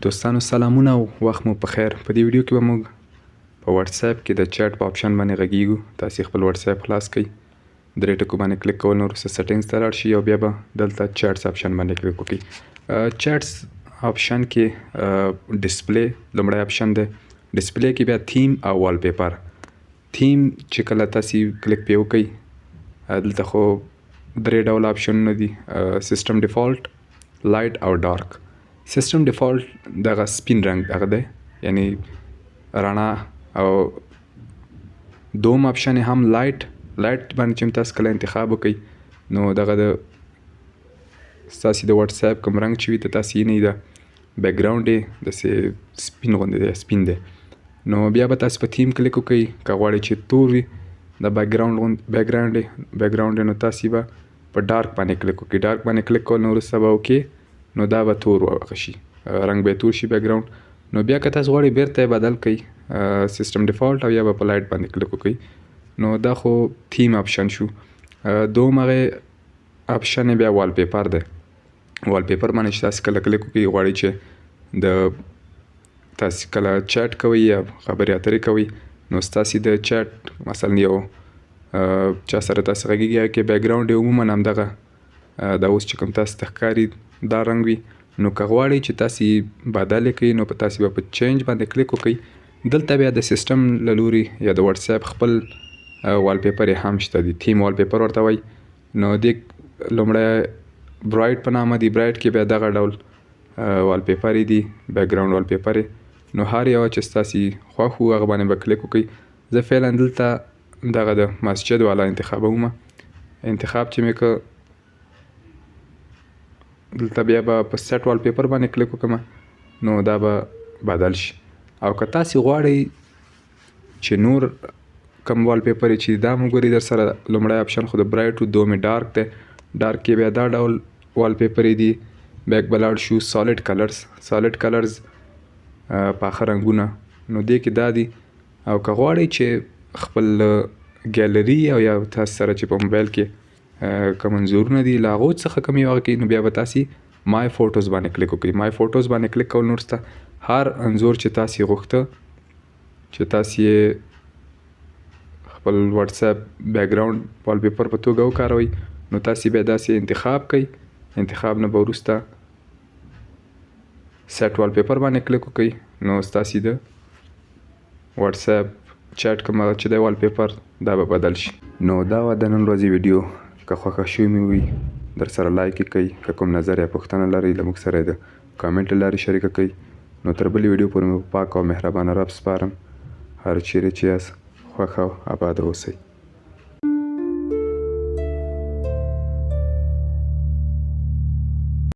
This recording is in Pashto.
دوستانو سلامونه او وخت مو په خیر. په دې ویډیو کې به موږ په واتس اپ کې د چیټ په آپشن باندې غږیږو. تاسو خپل واتس اپ خلاص کړئ، درې ټکو باندې کلیک کول، وروسته سیټینګز ته لاړ شئ او بیا به دلته چیټس آپشن باندې کلیک وکړئ. چیټس آپشن کې ډسپلی لومړی آپشن دی. ډسپلی کې بیا تیم او وال پیپر. تیم چې کله تاسو کلیک پې وکړئ، دلته خو درې ډول آپشنونه دي: سیسټم ډیفالت، لایټ او ډارک. سیسټم ډیفالت دغه سپین رنګ دغه دی، یعنی رڼا. او دوم آپشن هم لایټ باندې چې تاسو کله انتخاب وکړئ، نو دغه د ستاسو د واتس اپ کوم رنګ چې وي ته تاسو یې نه د بیک ګراوند یې داسې سپین غوندې دی، سپین دی. نو بیا به تاسو په تیم کلیک وکړئ. که غواړئ چې تور وي د بیک ګراوند نو تاسو به په ډارک باندې کلیک وکړئ. ډارک باندې کلیک کول نو وروسته به اوکې، نو دا به تور شي، رنګ به تور شي بیک ګراوند. نو بیا که تاسو غواړئ بیرته بدل کړئ سیسټم ډیفالت او یا به په لایټ باندې کلیک وکړئ، نو دا خو تیم آپشن شو. دوم هغه آپشن بیا وال پیپر دی. وال پیپر باندې چې تاسو کله کلیک وکړئ، غواړئ چې د تاسو کله چیټ کوئ یا خبرې اترې کوئ، نو ستاسو د چیټ مثلا یو چا سره تاسو غږیږئ کې بیک ګراوند یې عموما همدغه دا اوس چې کوم تاسو ته ښکاري دا رنګ وي. نو که غواړئ چې تاسو بدل یې کړئ، نو په تاسو به په چینج باندې کلیک وکړئ. دلته بیا د سیسټم له لورې یا د واتس اپ خپل وال پیپر یې هم شته دي، تیم وال پیپر ورته وایي. نو دې لومړی برایټ په نامه دی. برایټ کې بیا دغه ډول وال پیپر دي، بیک ګراوند وال پیپر. نو هر یو چې ستاسو خوښ وو هغه باندې به کلیک وکړئ. زه فعلا دلته دغه د مسجد والا انتخابوم. انتخاب چې مې که دلته بیا به په سیټ وال پیپر باندې کلیک وکړم، نو دا به بدل شي. او که تاسو غواړئ چې نور کم وال پیپر چې دا مو ګوري در سره، لومړی آپشن خو د برایټ و، دومې ډارک دی. ډارک کې بیا دا ډول وال پیپر دي. بیک بلاړ شو سالډ کلرز پاخه رنګونه، نو دې کې دا دي. او که غواړئ چې خپل ګیلري او یا تاسو سره چې په موبایل کې کوم انځورونه دي له هغو څخه کوم یو هغه کوي، نو بیا به تاسو مای فوټوز باندې کلیک وکړئ. مای فوټوز باندې کلیک کول وروسته هر انځور چې تاسو یې غوښته چې تاسو یې خپل واتس اپ بیک ګراوند وال پیپر په توګه وکاروئ، نو تاسو بیا داسې انتخاب کړئ. انتخاب نه به وروسته سیټ وال پیپر باندې کلیک وکړئ، نو ستاسو د واتس اپ چیټ کوم چې دی وال پیپر دا به بدل شي. نو دا وه د نن ورځې ویډیو. که خوښه شوې مې وي در سره لایک یې کړئ. که کوم نظر یا پوښتنه لرئ له موږ سره یې د کامنټ له لارې شریکه کړئ. نو تر بلې ویډیو پورې مې په پاک او مهربانه رب سپارم. هر چیرې چې یاست خوښ او اباد اوسئ.